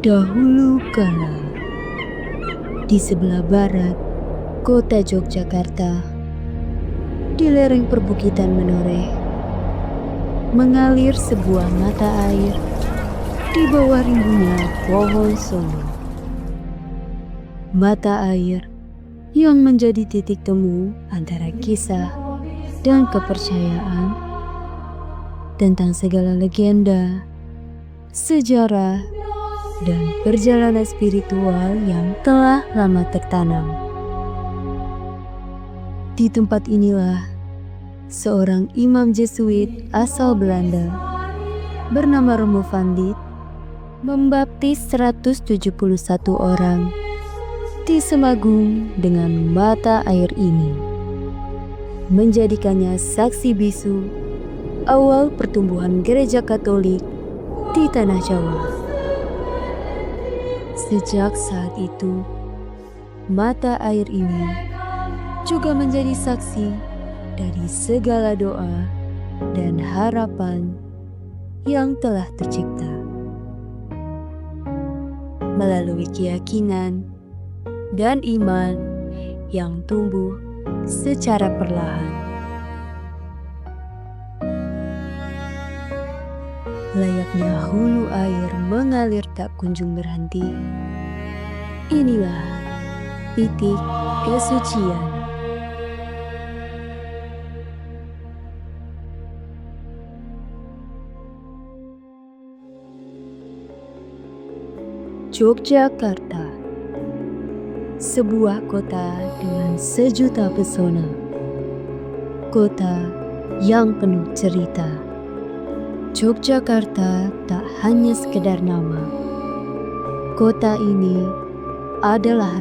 Dahulu kala, di sebelah barat kota Yogyakarta, di lereng perbukitan menoreh, mengalir sebuah mata air di bawah rimbunnya pohon sono. Mata air yang menjadi titik temu antara kisah dan kepercayaan tentang segala legenda, sejarah, dan perjalanan spiritual yang telah lama tertanam. Di tempat inilah seorang imam Jesuit asal Belanda bernama Romo van Lith membaptis 171 orang di Semagung dengan mata air ini, menjadikannya saksi bisu awal pertumbuhan gereja Katolik di tanah Jawa. Sejak saat itu, mata air ini juga menjadi saksi dari segala doa dan harapan yang telah tercipta. Melalui keyakinan dan iman yang tumbuh secara perlahan. Layaknya hulu air mengalir tak kunjung berhenti, inilah titik kesucian. Yogyakarta, sebuah kota dengan sejuta pesona, kota yang penuh cerita. Yogyakarta tak hanya sekedar nama. Kota ini adalah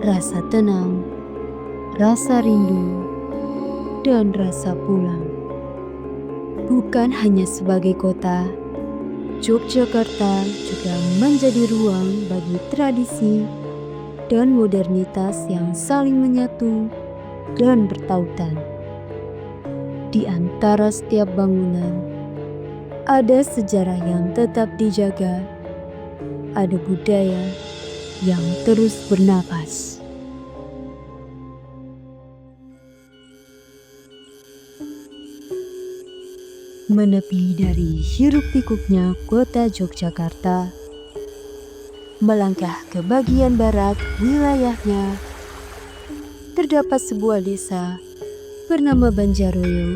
rasa tenang, rasa rindu, dan rasa pulang. Bukan hanya sebagai kota, Yogyakarta juga menjadi ruang bagi tradisi dan modernitas yang saling menyatu dan bertautan. Di antara setiap bangunan, ada sejarah yang tetap dijaga, ada budaya yang terus bernapas. Menepi dari hiruk-pikuknya kota Yogyakarta, melangkah ke bagian barat wilayahnya, terdapat sebuah desa bernama Banjaroyo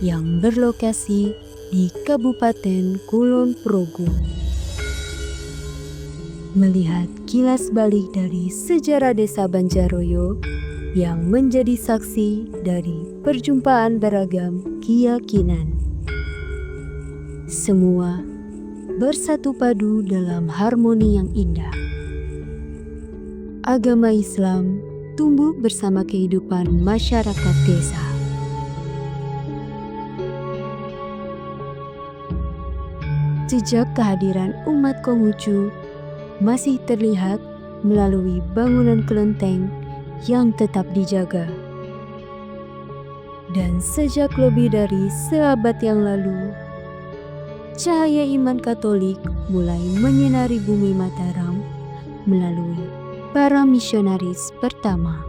yang berlokasi di Kabupaten Kulon Progo. Melihat kilas balik dari sejarah desa Banjaroyo yang menjadi saksi dari perjumpaan beragam keyakinan, semua bersatu padu dalam harmoni yang indah. Agama Islam tumbuh bersama kehidupan masyarakat desa. Jejak kehadiran umat Konghucu masih terlihat melalui bangunan kelenteng yang tetap dijaga. Dan sejak lebih dari seabad yang lalu, cahaya iman Katolik mulai menyinari bumi Mataram melalui para misionaris pertama.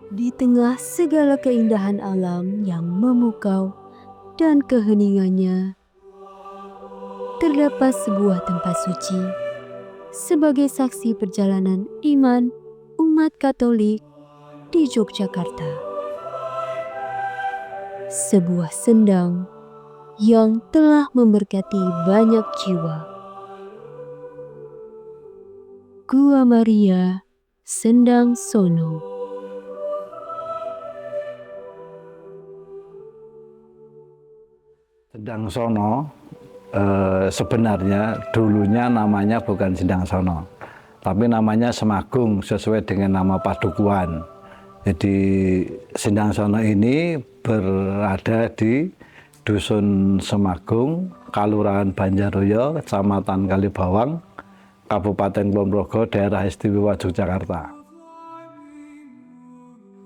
Di tengah segala keindahan alam yang memukau dan keheningannya, terdapat sebuah tempat suci sebagai saksi perjalanan iman umat Katolik di Yogyakarta. Sebuah sendang yang telah memberkati banyak jiwa. Gua Maria, Sendang Sono. Sendang Sono sebenarnya dulunya namanya bukan Sendang Sono, tapi namanya Semagung sesuai dengan nama padukuan. Jadi Sendang Sono ini berada di Dusun Semagung, Kalurahan Banjaroyo, Kecamatan Kalibawang, Kabupaten Kulon Progo, Daerah Istimewa Yogyakarta.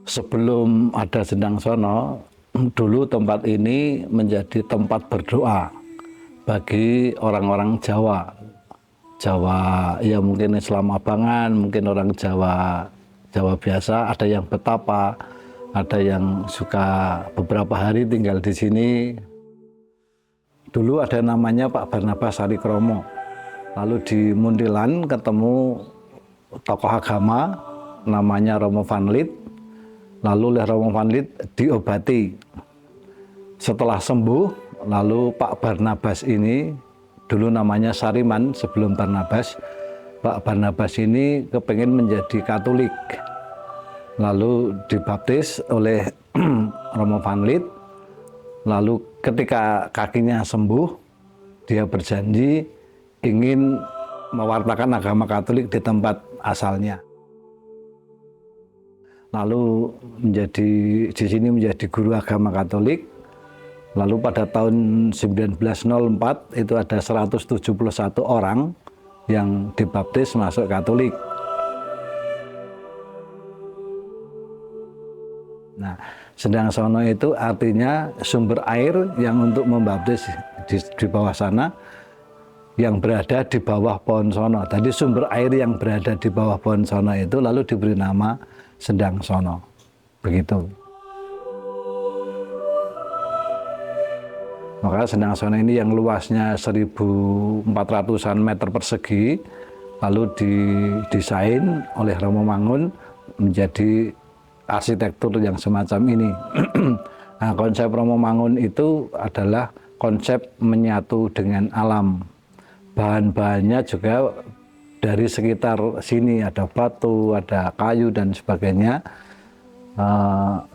Sebelum ada Sendang Sono, dulu tempat ini menjadi tempat berdoa bagi orang-orang Jawa. Jawa ya mungkin Islam Abangan, mungkin orang Jawa biasa, ada yang betapa, ada yang suka beberapa hari tinggal di sini. Dulu ada namanya Pak Barnabas Sarikromo. Lalu di Muntilan ketemu tokoh agama namanya Romo Van Lith. Lalu oleh Romo Van Lith diobati. Setelah sembuh, lalu Pak Barnabas ini, dulu namanya Sariman sebelum Barnabas, Pak Barnabas ini kepengen menjadi Katolik. Lalu dibaptis oleh Romo Van Lith. Lalu ketika kakinya sembuh, dia berjanji ingin mewartakan agama Katolik di tempat asalnya. Lalu di sini menjadi guru agama Katolik. Lalu pada tahun 1904 itu ada 171 orang yang dibaptis masuk Katolik. Nah, Sendang Sono itu artinya sumber air yang untuk membaptis di bawah sana, yang berada di bawah pohon sono. Tadi sumber air yang berada di bawah pohon sono itu lalu diberi nama Sendang Sono. Begitu. Maka Sendang Sono ini yang luasnya 1.400-an meter persegi, lalu didesain oleh Romo Mangun menjadi arsitektur yang semacam ini. Nah, konsep Romo Mangun itu adalah konsep menyatu dengan alam. Bahan-bahannya juga dari sekitar sini, ada batu, ada kayu dan sebagainya.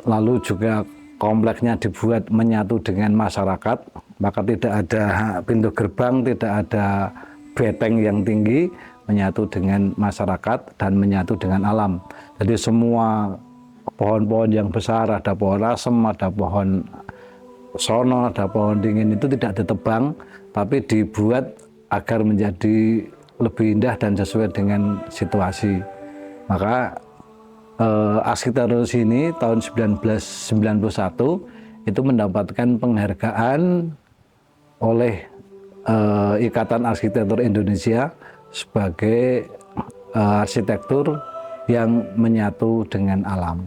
Lalu juga kompleksnya dibuat menyatu dengan masyarakat, maka tidak ada pintu gerbang, tidak ada beteng yang tinggi, menyatu dengan masyarakat dan menyatu dengan alam. Jadi semua pohon-pohon yang besar, ada pohon asem, ada pohon sono, ada pohon dingin itu tidak ditebang, tapi dibuat agar menjadi lebih indah dan sesuai dengan situasi. Maka arsitektur sini tahun 1991 itu mendapatkan penghargaan oleh Ikatan Arsitektur Indonesia sebagai arsitektur yang menyatu dengan alam.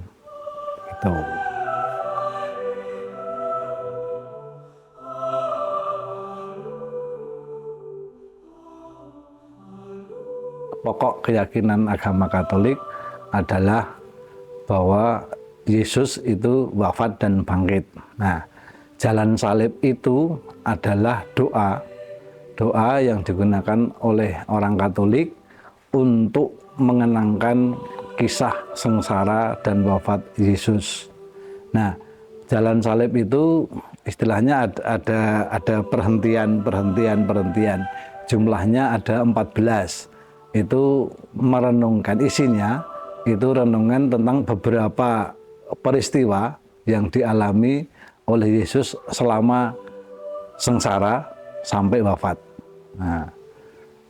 Gitu. Pokok keyakinan agama Katolik adalah bahwa Yesus itu wafat dan bangkit. Nah, jalan salib itu adalah doa yang digunakan oleh orang Katolik untuk mengenangkan kisah sengsara dan wafat Yesus. Nah, jalan salib itu istilahnya ada perhentian. Jumlahnya ada 14. Itu merenungkan, isinya itu renungan tentang beberapa peristiwa yang dialami oleh Yesus selama sengsara sampai wafat. Nah,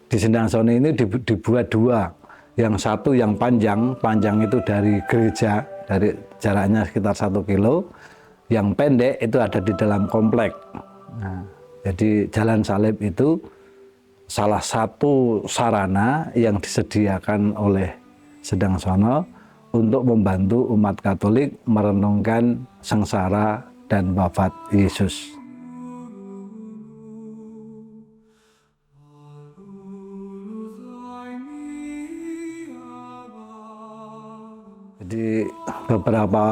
di Sendang Sono ini dibuat dua. Yang satu yang panjang itu dari gereja, dari jaraknya sekitar 1 kilo. Yang pendek itu ada di dalam komplek. Nah, jadi jalan salib itu salah satu sarana yang disediakan oleh Sendang Sono untuk membantu umat Katolik merenungkan sengsara dan wafat Yesus. Jadi beberapa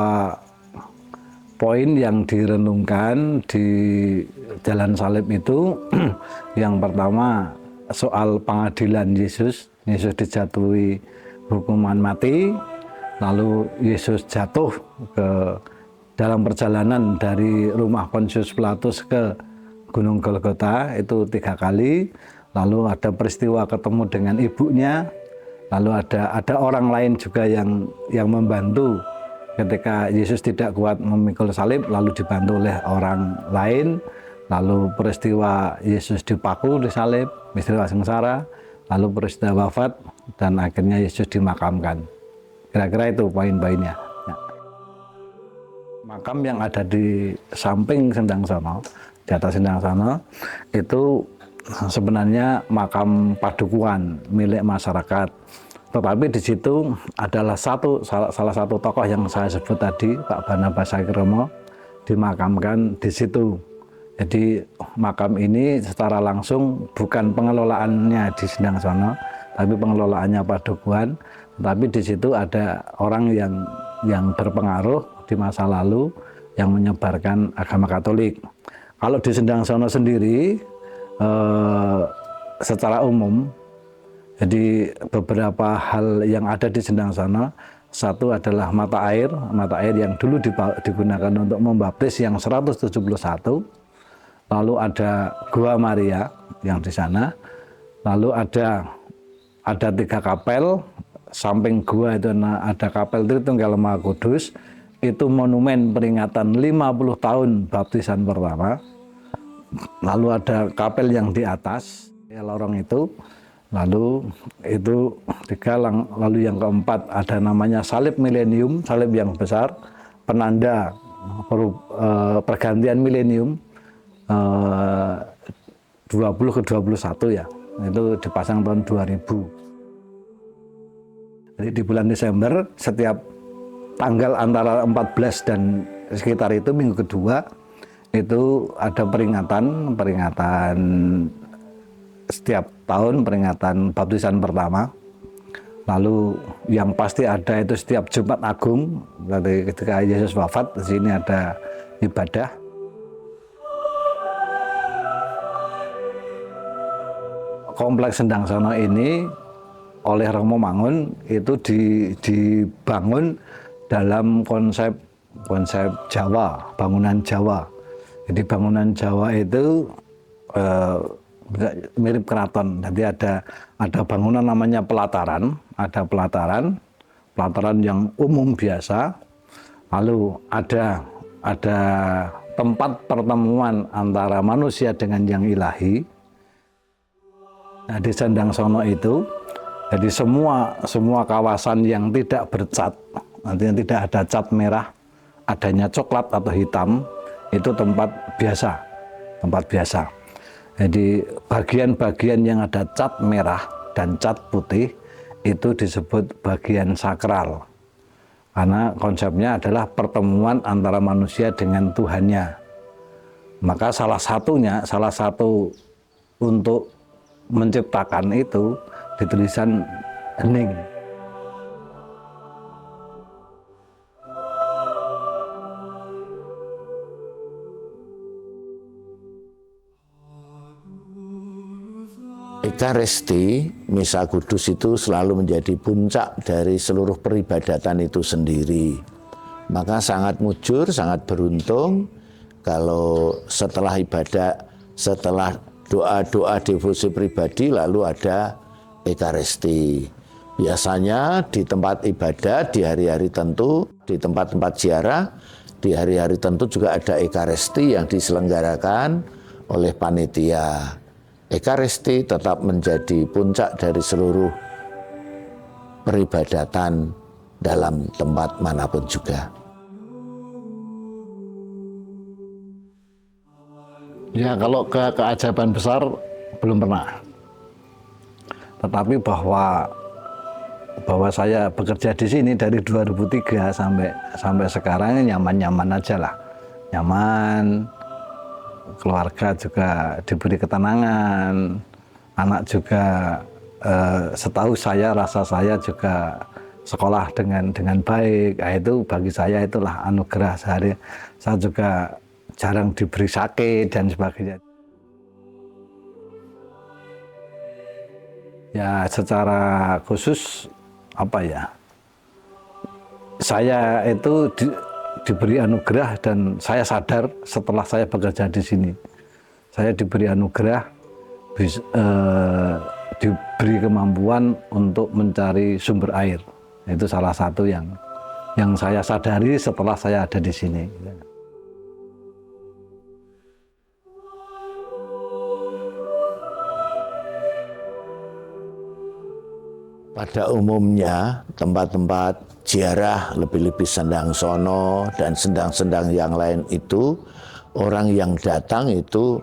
poin yang direnungkan di jalan salib itu, yang pertama soal pengadilan Yesus. Yesus dijatuhi hukuman mati, lalu Yesus jatuh ke dalam perjalanan dari rumah Pontius Pilatus ke Gunung Golgota itu 3 kali. Lalu ada peristiwa ketemu dengan ibunya. Lalu ada orang lain juga yang membantu ketika Yesus tidak kuat memikul salib, lalu dibantu oleh orang lain. Lalu peristiwa Yesus dipaku di salib, peristiwa sengsara, lalu peristiwa wafat, dan akhirnya Yesus dimakamkan. Kira-kira itu poin-poinnya. Ya. makam yang ada di samping Sendang Sono, di atas Sendang Sono, itu sebenarnya makam padukuhan milik masyarakat. Tetapi di situ adalah salah satu tokoh yang saya sebut tadi, Pak Barnabas Sakirromo, dimakamkan di situ. Jadi makam ini secara langsung bukan pengelolaannya di Sendang Sono, tapi pengelolaannya padukuhan. Tapi di situ ada orang yang berpengaruh di masa lalu yang menyebarkan agama Katolik. Kalau di Sendang Sono sendiri, secara umum, jadi beberapa hal yang ada di Sendang Sono, satu adalah mata air yang dulu digunakan untuk membaptis yang 171. Lalu ada Gua Maria yang di sana, lalu ada 3 kapel, samping gua itu ada kapel Tritunggal Maha Kudus, itu monumen peringatan 50 tahun baptisan pertama. Lalu ada kapel yang di atas, lorong itu, lalu itu 3, lalu yang keempat ada namanya salib milenium, salib yang besar, penanda pergantian milenium, 20 ke 21 ya, itu dipasang tahun 2000. Jadi di bulan Desember setiap tanggal antara 14 dan sekitar itu minggu kedua itu ada peringatan setiap tahun, peringatan baptisan pertama. Lalu yang pasti ada itu setiap Jumat Agung, ketika Yesus wafat, di sini ada ibadah. Kompleks Sendang Sono ini oleh Romo Mangun itu dibangun dalam konsep Jawa, bangunan Jawa. Jadi bangunan Jawa itu mirip keraton. Jadi ada bangunan namanya pelataran, ada pelataran yang umum biasa. Lalu ada tempat pertemuan antara manusia dengan yang ilahi. Nah, di Sendang Sono itu, jadi semua kawasan yang tidak bercat, artinya tidak ada cat merah, adanya coklat atau hitam, itu tempat biasa. Jadi bagian-bagian yang ada cat merah dan cat putih itu disebut bagian sakral. Karena konsepnya adalah pertemuan antara manusia dengan Tuhannya. Maka salah satu untuk menciptakan itu di tulisan hening. Ekaristi, Misa Kudus itu selalu menjadi puncak dari seluruh peribadatan itu sendiri. Maka sangat mujur, sangat beruntung kalau setelah ibadah, setelah doa-doa devosi pribadi lalu ada Ekaristi. Biasanya di tempat ibadah, di hari-hari tentu, di tempat-tempat ziarah, di hari-hari tentu juga ada Ekaristi yang diselenggarakan oleh panitia. Ekaristi tetap menjadi puncak dari seluruh peribadatan dalam tempat manapun juga. Ya, kalau keajaiban besar belum pernah. Tetapi bahwa saya bekerja di sini dari 2003 sampai sekarang nyaman-nyaman aja lah. Nyaman, keluarga juga diberi ketenangan, anak juga setahu saya, rasa saya juga sekolah dengan baik. Nah, itu bagi saya itulah anugerah sehari. Saya juga jarang diberi sakit dan sebagainya. Ya, secara khusus saya itu diberi anugerah dan saya sadar setelah saya bekerja di sini, saya diberi anugerah, diberi kemampuan untuk mencari sumber air. Itu salah satu yang saya sadari setelah saya ada di sini. Pada umumnya tempat-tempat ziarah, lebih-lebih Sendang Sono dan sendang-sendang yang lain itu, orang yang datang itu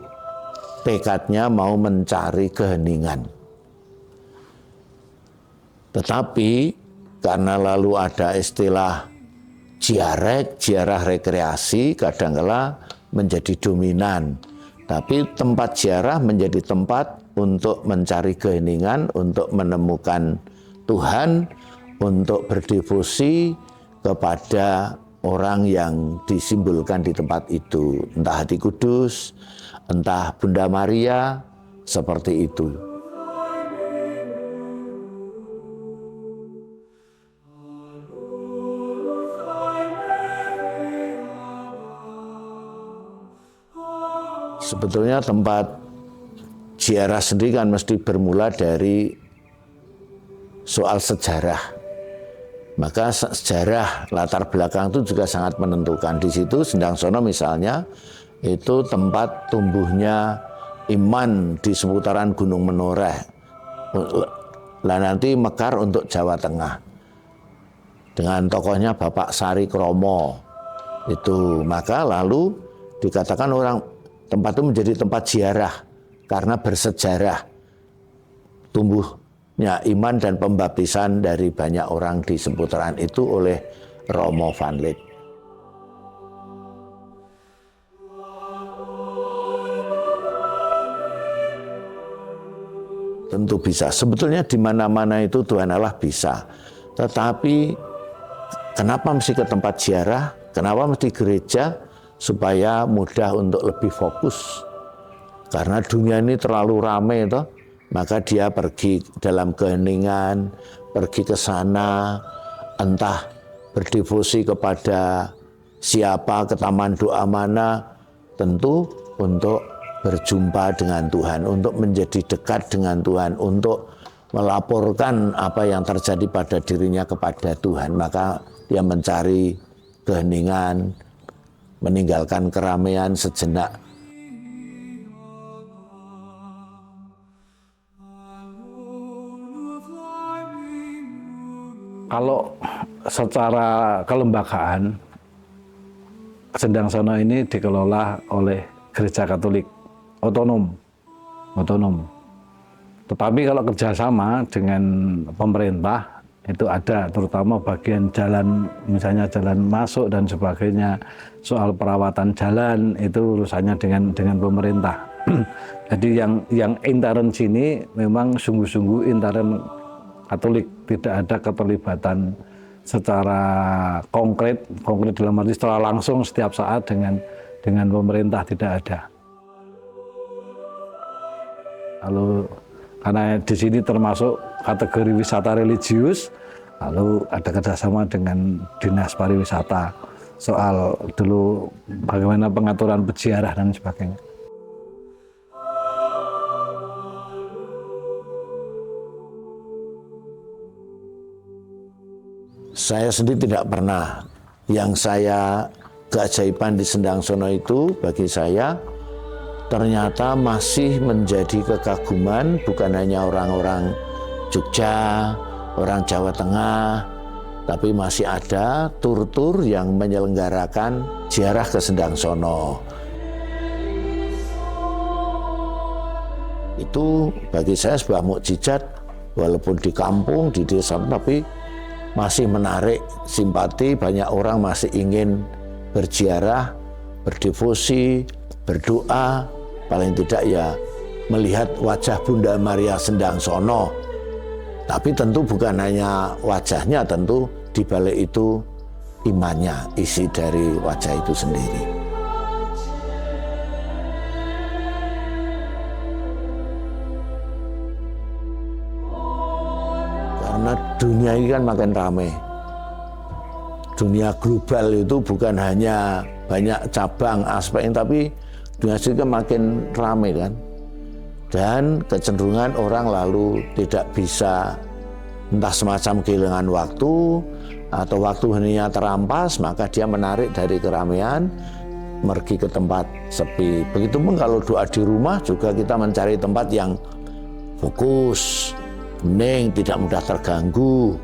tekadnya mau mencari keheningan. Tetapi karena lalu ada istilah ziarah rekreasi, kadangkala menjadi dominan. Tapi tempat ziarah menjadi tempat untuk mencari keheningan, untuk menemukan Tuhan, untuk berdevosi kepada orang yang disimbolkan di tempat itu. Entah Hati Kudus, entah Bunda Maria, seperti itu. Sebetulnya tempat ziarah sendiri kan mesti bermula dari soal sejarah. Maka sejarah latar belakang itu juga sangat menentukan. Di situ Sendang Sono misalnya itu tempat tumbuhnya iman di seputaran Gunung Menoreh. Lah nanti mekar untuk Jawa Tengah. Dengan tokohnya Bapak Sari Kromo. Itu maka lalu dikatakan orang tempat itu menjadi tempat ziarah karena bersejarah tumbuhnya iman dan pembaptisan dari banyak orang di seputaran itu oleh Romo Van Lith. Tentu bisa. Sebetulnya di mana-mana itu Tuhan Allah bisa. Tetapi kenapa mesti ke tempat ziarah? Kenapa mesti gereja? Supaya mudah untuk lebih fokus. Karena dunia ini terlalu ramai toh, maka dia pergi dalam keheningan, pergi ke sana, entah berdevosi kepada siapa, ke taman doa mana, tentu untuk berjumpa dengan Tuhan, untuk menjadi dekat dengan Tuhan, untuk melaporkan apa yang terjadi pada dirinya kepada Tuhan. Maka dia mencari keheningan, meninggalkan keramaian sejenak. Kalau secara kelembagaan, Sendang Sono ini dikelola oleh Gereja Katolik otonom. Tetapi kalau kerjasama dengan pemerintah itu ada, terutama bagian jalan, misalnya jalan masuk dan sebagainya, soal perawatan jalan itu urusannya dengan pemerintah. Jadi yang intern sini memang sungguh-sungguh intern Katolik, tidak ada keterlibatan secara konkret dalam arti secara langsung setiap saat dengan pemerintah, tidak ada. Lalu karena di sini termasuk kategori wisata religius, lalu ada kerjasama dengan Dinas Pariwisata soal dulu bagaimana pengaturan peziarah dan sebagainya. Saya sendiri tidak pernah. Yang saya keajaiban di Sendang Sono itu bagi saya ternyata masih menjadi kekaguman bukan hanya orang-orang Jogja, orang Jawa Tengah, tapi masih ada tur-tur yang menyelenggarakan ziarah ke Sendang Sono. Itu bagi saya sebuah mukjizat, walaupun di kampung, di desa, tapi masih menarik simpati, banyak orang masih ingin berziarah, berdevosi, berdoa, paling tidak ya melihat wajah Bunda Maria Sendang Sono. Tapi tentu bukan hanya wajahnya, tentu di balik itu imannya, isi dari wajah itu sendiri. Karena dunia ini kan makin ramai. Dunia global itu bukan hanya banyak cabang aspek, tapi dunia ini kan makin ramai kan. Dan kecenderungan orang lalu tidak bisa, entah semacam kehilangan waktu atau waktu hanya terampas, maka dia menarik dari keramaian, pergi ke tempat sepi. Begitupun kalau doa di rumah juga kita mencari tempat yang fokus, hening, tidak mudah terganggu.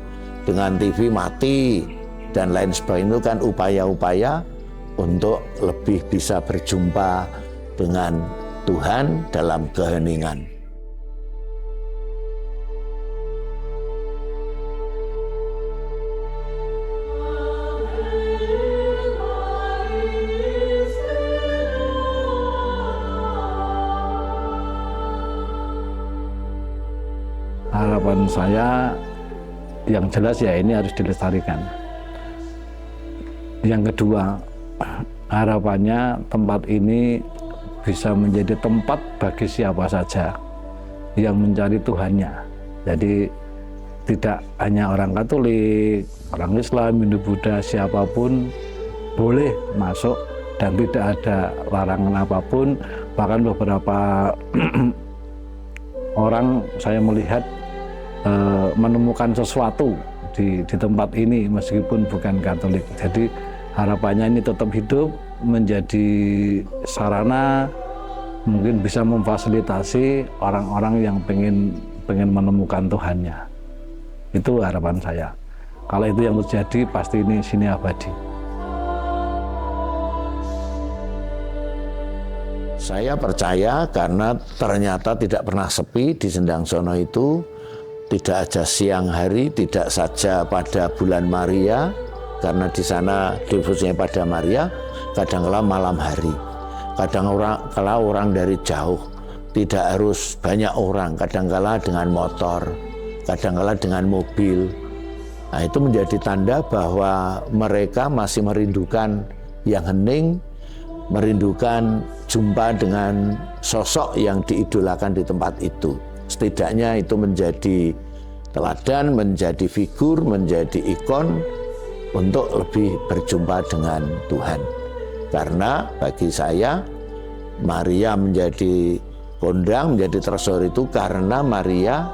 dengan TV mati, dan lain sebagainya. Itu kan upaya-upaya untuk lebih bisa berjumpa dengan Tuhan dalam keheningan. Harapan saya yang jelas ya ini harus dilestarikan. Yang kedua, harapannya tempat ini bisa menjadi tempat bagi siapa saja yang mencari Tuhannya. Jadi tidak hanya orang Katolik, orang Islam, Hindu, Buddha, siapapun boleh masuk dan tidak ada larangan apapun. Bahkan beberapa orang saya melihat menemukan sesuatu di tempat ini meskipun bukan Katolik. Jadi harapannya ini tetap hidup, menjadi sarana mungkin bisa memfasilitasi orang-orang yang pengen menemukan Tuhannya. Itu harapan saya. Kalau itu yang terjadi, pasti ini sini abadi. Saya percaya karena ternyata tidak pernah sepi di Sendang Sono itu. Tidak aja siang hari, tidak saja pada bulan Maria, karena di sana devosinya pada Maria, kadang-kala malam hari. Kadang-kala orang dari jauh, tidak harus banyak orang, kadang-kala dengan motor, kadang-kala dengan mobil. Nah, itu menjadi tanda bahwa mereka masih merindukan yang hening, merindukan jumpa dengan sosok yang diidolakan di tempat itu. Setidaknya itu menjadi teladan, menjadi figur, menjadi ikon untuk lebih berjumpa dengan Tuhan. Karena bagi saya, Maria menjadi kondang, menjadi tresor itu karena Maria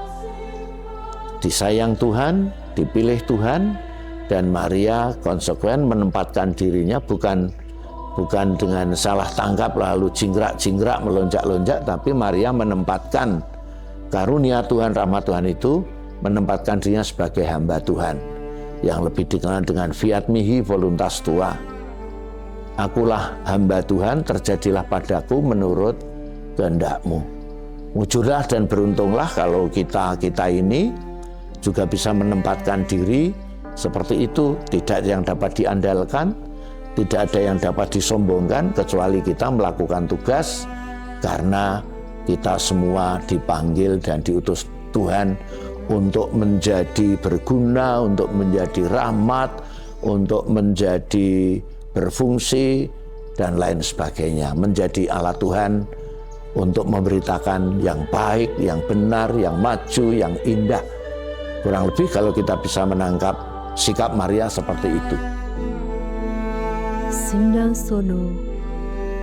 disayang Tuhan, dipilih Tuhan, dan Maria konsekuen menempatkan dirinya bukan dengan salah tangkap lalu jingkrak-jingkrak melonjak-lonjak, tapi Maria menempatkan karunia Tuhan, rahmat Tuhan itu, menempatkan dirinya sebagai hamba Tuhan yang lebih dikenal dengan fiat mihi voluntas tua. Akulah hamba Tuhan, terjadilah padaku menurut kehendak-Mu. Mujurlah dan beruntunglah kalau kita ini juga bisa menempatkan diri seperti itu. Tidak ada yang dapat diandalkan, tidak ada yang dapat disombongkan, kecuali kita melakukan tugas karena kita semua dipanggil dan diutus Tuhan untuk menjadi berguna, untuk menjadi rahmat, untuk menjadi berfungsi, dan lain sebagainya. Menjadi alat Tuhan untuk memberitakan yang baik, yang benar, yang maju, yang indah. Kurang lebih kalau kita bisa menangkap sikap Maria seperti itu. Sendang Sono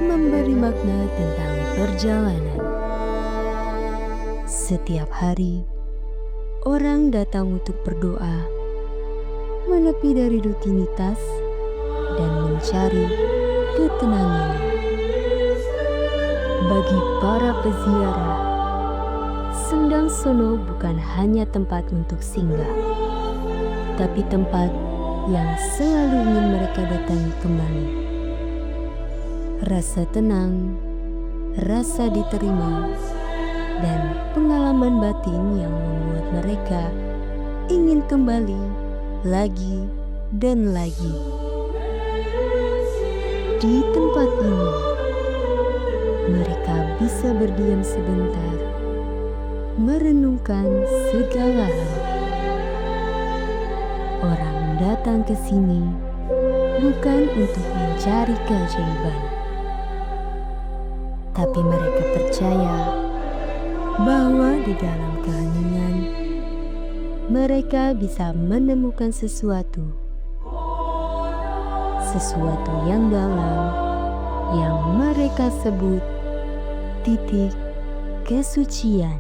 memberi makna tentang perjalanan. Setiap hari, orang datang untuk berdoa, menepi dari rutinitas, dan mencari ketenangan. Bagi para peziarah, Sendang Sono bukan hanya tempat untuk singgah, tapi tempat yang selalu ingin mereka datangi kembali. Rasa tenang, rasa diterima, dan pengalaman batin yang membuat mereka ingin kembali lagi dan lagi. Di tempat ini, mereka bisa berdiam sebentar, merenungkan segala hal. Orang datang ke sini bukan untuk mencari keajaiban, tapi mereka percaya bahwa di dalam keheningan mereka bisa menemukan sesuatu yang dalam yang mereka sebut titik kesucian.